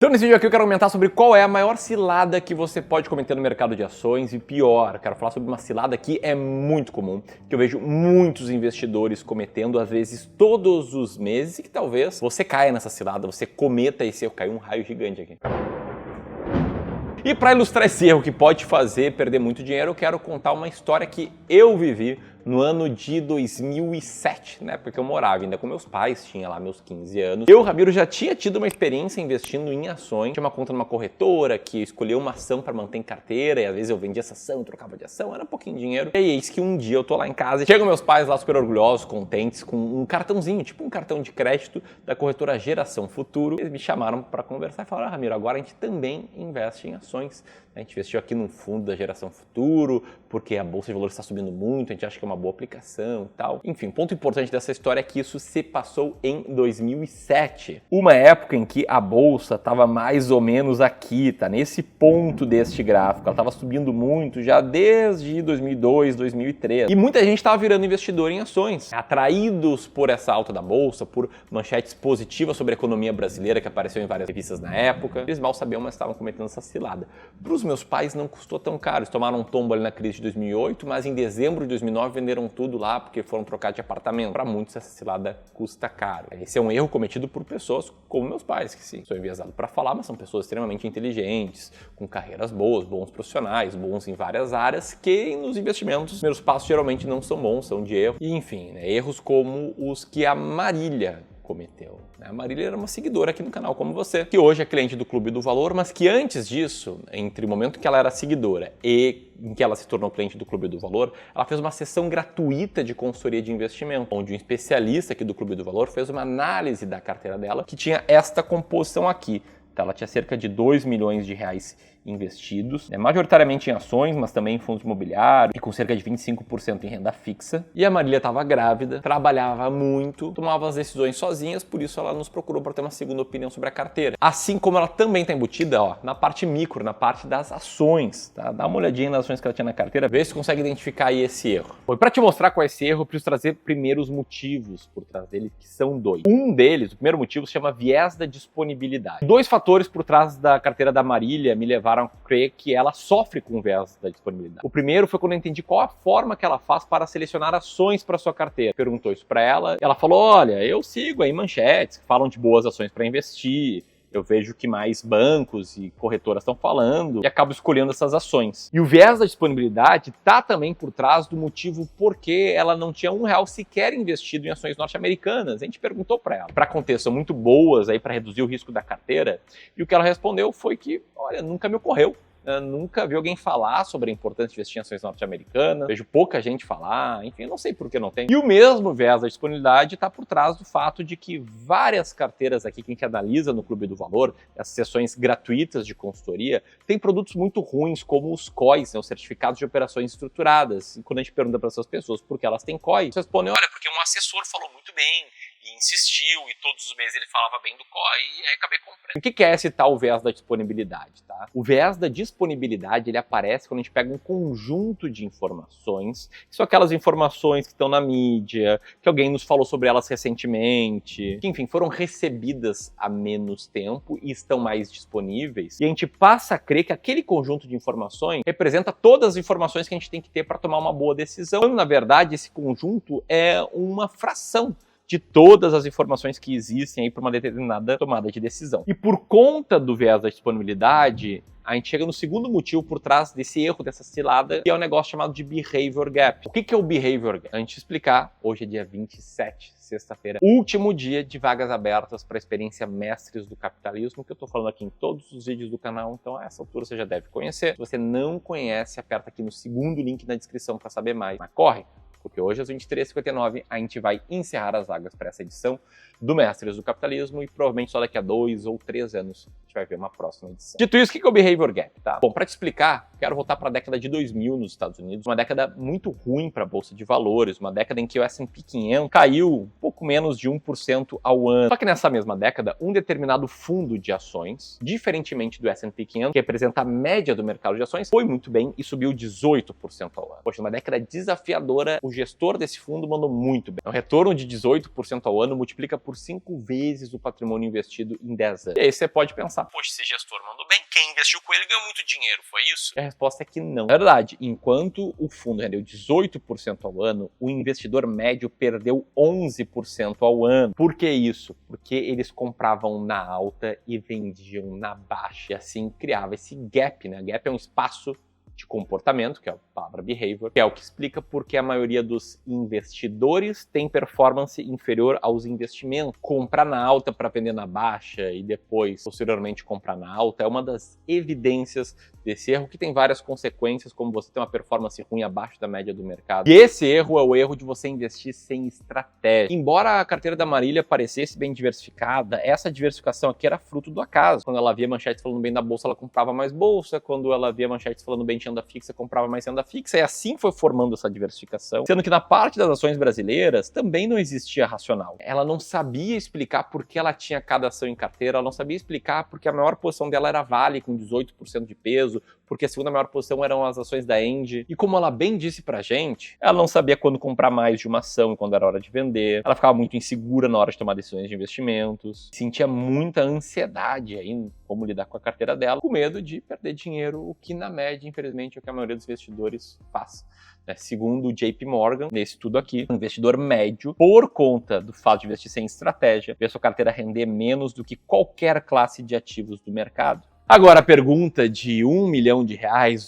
Então nesse vídeo aqui eu quero comentar sobre qual é a maior cilada que você pode cometer no mercado de ações e pior, quero falar sobre uma cilada que é muito comum, que eu vejo muitos investidores cometendo, às vezes todos os meses, e que talvez você caia nessa cilada, você cometa esse erro, caiu um raio gigante aqui. E para ilustrar esse erro que pode fazer perder muito dinheiro, eu quero contar uma história que eu vivi no ano de 2007, né? Porque eu morava ainda com meus pais, tinha lá meus 15 anos. Eu, Ramiro, já tinha tido uma experiência investindo em ações. Tinha uma conta numa corretora que escolheu uma ação para manter em carteira e às vezes eu vendia essa ação, trocava de ação, era um pouquinho de dinheiro. E eis que um dia eu tô lá em casa e chegam meus pais lá super orgulhosos, contentes, com um cartãozinho, tipo um cartão de crédito da corretora Geração Futuro. Eles me chamaram para conversar e falaram: Ramiro, agora a gente também investe em ações. A gente investiu aqui num fundo da Geração Futuro, porque a Bolsa de Valores está subindo muito, a gente acha que é uma boa aplicação e tal. Enfim, ponto importante dessa história é que isso se passou em 2007. Uma época em que a Bolsa estava mais ou menos aqui, tá nesse ponto deste gráfico. Ela estava subindo muito já desde 2002, 2003. E muita gente estava virando investidor em ações, atraídos por essa alta da Bolsa, por manchetes positivas sobre a economia brasileira que apareceu em várias revistas na época. Eles mal sabiam, mas estavam cometendo essa cilada. Para os meus pais não custou tão caro. Eles tomaram um tombo ali na crise de 2008, mas em dezembro de 2009 venderam tudo lá porque foram trocar de apartamento. Para muitos essa cilada custa caro. Esse é um erro cometido por pessoas como meus pais, que sim, sou enviesado para falar, mas são pessoas extremamente inteligentes, com carreiras boas, bons profissionais, bons em várias áreas, que nos investimentos, os primeiros passos geralmente não são bons, são de erro. E enfim, né, erros como os que a Marília cometeu. A Marília era uma seguidora aqui no canal, como você, que hoje é cliente do Clube do Valor, mas que antes disso, entre o momento que ela era seguidora e em que ela se tornou cliente do Clube do Valor, ela fez uma sessão gratuita de consultoria de investimento, onde um especialista aqui do Clube do Valor fez uma análise da carteira dela, que tinha esta composição aqui. Então, ela tinha cerca de 2 milhões de reais investidos, majoritariamente em ações, mas também em fundos imobiliários e com cerca de 25% em renda fixa. E a Marília estava grávida, trabalhava muito, tomava as decisões sozinhas, por isso ela nos procurou para ter uma segunda opinião sobre a carteira. Assim como ela também está embutida, ó, na parte micro, na parte das ações, tá? Dá uma olhadinha nas ações que ela tinha na carteira, vê se consegue identificar aí esse erro. E para te mostrar qual é esse erro, eu preciso trazer primeiro os motivos por trás dele, que são dois. Um deles, o primeiro motivo, se chama viés da disponibilidade. Dois fatores por trás da carteira da Marília me levaram a crer que ela sofre com o viés da disponibilidade. O primeiro foi quando eu entendi qual a forma que ela faz para selecionar ações para sua carteira. Perguntou isso para ela, ela falou: olha, eu sigo aí manchetes que falam de boas ações para investir, eu vejo que mais bancos e corretoras estão falando e acabo escolhendo essas ações. E o viés da disponibilidade está também por trás do motivo por que ela não tinha R$1 sequer investido em ações norte-americanas. A gente perguntou para ela. Para contexto, são muito boas aí para reduzir o risco da carteira. E o que ela respondeu foi que, olha, nunca me ocorreu. Eu nunca vi alguém falar sobre a importância de investir em ações norte-americanas, vejo pouca gente falar, enfim, eu não sei por que não tem. E o mesmo viés da disponibilidade está por trás do fato de que várias carteiras aqui que a gente analisa no Clube do Valor, as sessões gratuitas de consultoria, tem produtos muito ruins, como os COIs, os certificados de operações estruturadas. E quando a gente pergunta para essas pessoas por que elas têm COI, eles respondem: olha, porque um assessor falou muito bem, e insistiu, e todos os meses ele falava bem do COI, e aí acabei comprando. O que é esse tal viés da disponibilidade, tá? O viés da disponibilidade, ele aparece quando a gente pega um conjunto de informações, que são aquelas informações que estão na mídia, que alguém nos falou sobre elas recentemente, que, enfim, foram recebidas há menos tempo e estão mais disponíveis, e a gente passa a crer que aquele conjunto de informações representa todas as informações que a gente tem que ter para tomar uma boa decisão, quando, na verdade, esse conjunto é uma fração de todas as informações que existem aí para uma determinada tomada de decisão. E por conta do viés da disponibilidade, a gente chega no segundo motivo por trás desse erro, dessa cilada, que é um negócio chamado de Behavior Gap. O que é o Behavior Gap? A gente explicar, hoje é dia 27, sexta-feira, último dia de vagas abertas para a experiência Mestres do Capitalismo, que eu estou falando aqui em todos os vídeos do canal, então a essa altura você já deve conhecer. Se você não conhece, aperta aqui no segundo link na descrição para saber mais. Mas corre! Porque hoje às 23h59 a gente vai encerrar as vagas para essa edição do Mestres do Capitalismo e provavelmente só daqui a 2 ou 3 anos a gente vai ver uma próxima edição. Dito isso, o que é o Behavior Gap, tá? Bom, para te explicar, quero voltar para a década de 2000 nos Estados Unidos, uma década muito ruim para a Bolsa de Valores, uma década em que o S&P 500 caiu um pouco menos de 1% ao ano. Só que nessa mesma década, um determinado fundo de ações, diferentemente do S&P 500, que representa a média do mercado de ações, foi muito bem e subiu 18% ao ano. Poxa, uma década desafiadora, o gestor desse fundo mandou muito bem. O retorno de 18% ao ano multiplica por 5 vezes o patrimônio investido em 10 anos. E aí você pode pensar, passar. Poxa, esse gestor mandou bem, quem investiu com ele ganhou muito dinheiro, foi isso? E a resposta é que não. Na verdade, enquanto o fundo rendeu 18% ao ano, o investidor médio perdeu 11% ao ano. Por que isso? Porque eles compravam na alta e vendiam na baixa. E assim criava esse gap, né? Gap é um espaço de comportamento, que é a palavra behavior, que é o que explica por que a maioria dos investidores tem performance inferior aos investimentos. Comprar na alta para vender na baixa e depois, posteriormente, comprar na alta é uma das evidências desse erro, que tem várias consequências, como você ter uma performance ruim abaixo da média do mercado. E esse erro é o erro de você investir sem estratégia. Embora a carteira da Marília parecesse bem diversificada, essa diversificação aqui era fruto do acaso. Quando ela via manchetes falando bem da bolsa, ela comprava mais bolsa. Quando ela via manchetes falando bem de renda fixa, comprava mais renda fixa. E assim foi formando essa diversificação. Sendo que na parte das ações brasileiras também não existia racional. Ela não sabia explicar por que ela tinha cada ação em carteira, ela não sabia explicar porque a maior posição dela era Vale, com 18% de peso, porque a segunda maior posição eram as ações da Engie. E como ela bem disse pra gente, ela não sabia quando comprar mais de uma ação e quando era hora de vender. Ela ficava muito insegura na hora de tomar decisões de investimentos. Sentia muita ansiedade aí em como lidar com a carteira dela, com medo de perder dinheiro, o que na média, infelizmente, é o que a maioria dos investidores faz. Segundo o JP Morgan, nesse estudo aqui, um investidor médio, por conta do fato de investir sem estratégia, vê sua carteira render menos do que qualquer classe de ativos do mercado. Agora, a pergunta de R$1 milhão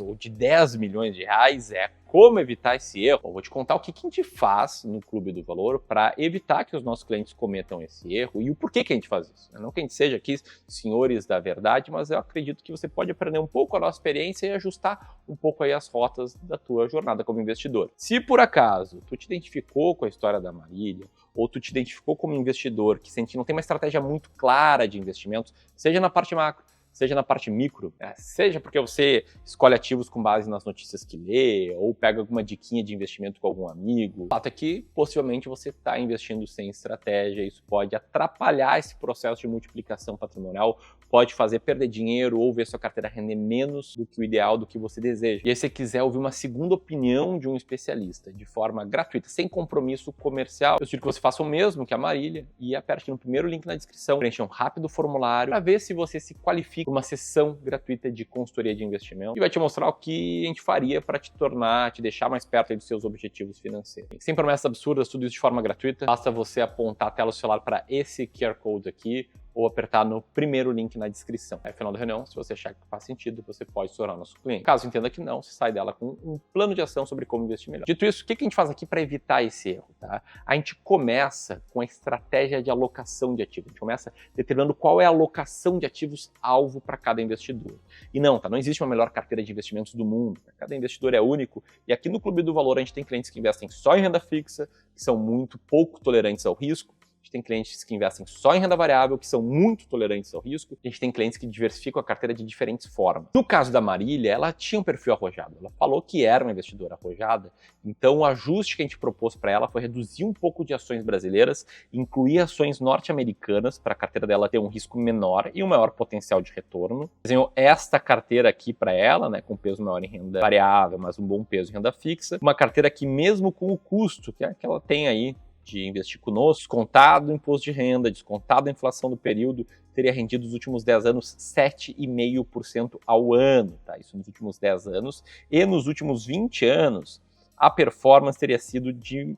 ou de 10 milhões de reais é: como evitar esse erro? Eu vou te contar o que a gente faz no Clube do Valor para evitar que os nossos clientes cometam esse erro e o porquê que a gente faz isso. Não que a gente seja aqui senhores da verdade, mas eu acredito que você pode aprender um pouco a nossa experiência e ajustar um pouco aí as rotas da tua jornada como investidor. Se por acaso tu te identificou com a história da Marília, ou tu te identificou como investidor que sente que não tem uma estratégia muito clara de investimentos, seja na parte macro, seja na parte micro, seja porque você escolhe ativos com base nas notícias que lê, ou pega alguma diquinha de investimento com algum amigo. O fato é que, possivelmente, você está investindo sem estratégia, isso pode atrapalhar esse processo de multiplicação patrimonial, pode fazer perder dinheiro ou ver sua carteira render menos do que o ideal, do que você deseja. E aí, se você quiser ouvir uma segunda opinião de um especialista, de forma gratuita, sem compromisso comercial, eu sugiro que você faça o mesmo que a Marília e aperte no primeiro link na descrição, preencha um rápido formulário para ver se você se qualifica uma sessão gratuita de consultoria de investimento e vai te mostrar o que a gente faria para te deixar mais perto aí dos seus objetivos financeiros. Sem promessas absurdas, tudo isso de forma gratuita. Basta você apontar a tela do celular para esse QR Code aqui ou apertar no primeiro link na descrição. Aí, no final da reunião, se você achar que faz sentido, você pode se tornar nosso cliente. Caso entenda que não, você sai dela com um plano de ação sobre como investir melhor. Dito isso, o que a gente faz aqui para evitar esse erro? Tá? A gente começa com a estratégia de alocação de ativos. A gente começa determinando qual é a alocação de ativos alvo para cada investidor. E não existe uma melhor carteira de investimentos do mundo. Cada investidor é único. E aqui no Clube do Valor a gente tem clientes que investem só em renda fixa, que são muito pouco tolerantes ao risco. A gente tem clientes que investem só em renda variável, que são muito tolerantes ao risco. A gente tem clientes que diversificam a carteira de diferentes formas. No caso da Marília, ela tinha um perfil arrojado. Ela falou que era uma investidora arrojada, então o ajuste que a gente propôs para ela foi reduzir um pouco de ações brasileiras, incluir ações norte-americanas para a carteira dela ter um risco menor e um maior potencial de retorno. Desenhou esta carteira aqui para ela, né, com peso maior em renda variável, mas um bom peso em renda fixa. Uma carteira que mesmo com o custo que ela tem aí de investir conosco, descontado o imposto de renda, descontado a inflação do período, teria rendido nos últimos 10 anos 7,5% ao ano, tá? Isso nos últimos 10 anos. E nos últimos 20 anos, a performance teria sido de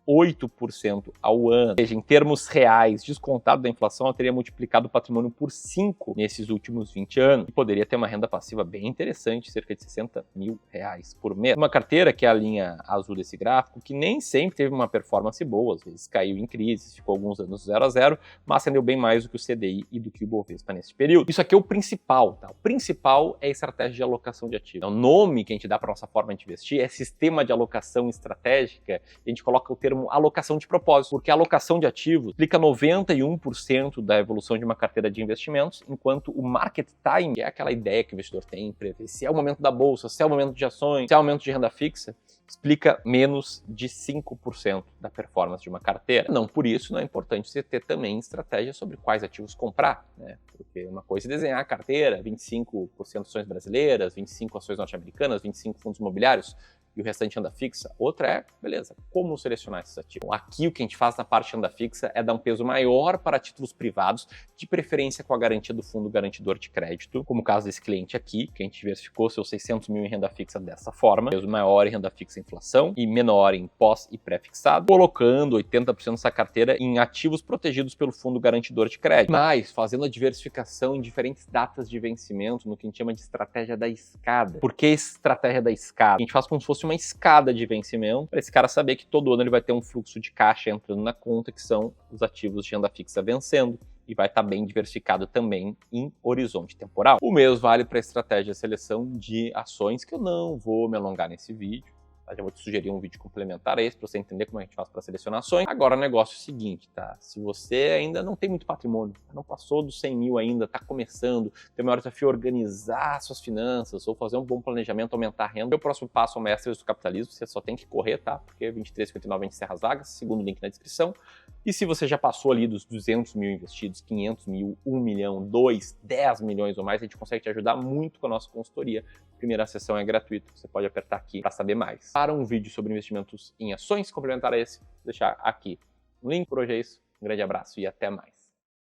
8% ao ano. Ou seja, em termos reais, descontado da inflação, ela teria multiplicado o patrimônio por 5 nesses últimos 20 anos. E poderia ter uma renda passiva bem interessante, cerca de R$60 mil por mês. Uma carteira, que é a linha azul desse gráfico, que nem sempre teve uma performance boa, às vezes caiu em crise, ficou alguns anos 0 a 0, mas rendeu bem mais do que o CDI e do que o Ibovespa nesse período. Isso aqui é o principal, tá? O principal é a estratégia de alocação de ativos. O nome que a gente dá para nossa forma de investir é sistema de alocação estratégica, e a gente coloca o termo alocação de propósito, porque a alocação de ativos explica 91% da evolução de uma carteira de investimentos, enquanto o market time, que é aquela ideia que o investidor tem, prever se é o momento da bolsa, se é o momento de ações, se é o momento de renda fixa, explica menos de 5% da performance de uma carteira. Não por isso não é importante você ter também estratégia sobre quais ativos comprar, né? Porque uma coisa é desenhar a carteira, 25% ações brasileiras, 25 ações norte-americanas, 25 fundos imobiliários. e o restante renda fixa. Outra é, beleza, como selecionar esses ativos? Então, aqui o que a gente faz na parte renda fixa é dar um peso maior para títulos privados, de preferência com a garantia do fundo garantidor de crédito, como o caso desse cliente aqui, que a gente diversificou seus 600 mil em renda fixa dessa forma, peso maior em renda fixa em inflação e menor em pós e pré-fixado, colocando 80% dessa carteira em ativos protegidos pelo fundo garantidor de crédito, mas fazendo a diversificação em diferentes datas de vencimento, no que a gente chama de estratégia da escada. Por que estratégia da escada? A gente faz como se fosse uma escada de vencimento, para esse cara saber que todo ano ele vai ter um fluxo de caixa entrando na conta, que são os ativos de renda fixa vencendo, e vai estar bem diversificado também em horizonte temporal. O mesmo vale para a estratégia de seleção de ações, que eu não vou me alongar nesse vídeo. Já vou te sugerir um vídeo complementar a esse para você entender como a gente faz para selecionar ações. Agora o negócio é o seguinte, tá? Se você ainda não tem muito patrimônio, não passou dos 100 mil ainda, está começando, tem o maior desafio organizar suas finanças ou fazer um bom planejamento, aumentar a renda. O próximo passo é o Mestres do Capitalismo, você só tem que correr, tá? Porque 23,59 a gente encerra as vagas, segundo link na descrição. E se você já passou ali dos 200 mil investidos, 500 mil, 1 milhão, 2, 10 milhões ou mais, a gente consegue te ajudar muito com a nossa consultoria. A primeira sessão é gratuita, você pode apertar aqui para saber mais. Para um vídeo sobre investimentos em ações complementar a esse, vou deixar aqui um link. Por hoje é isso, um grande abraço e até mais.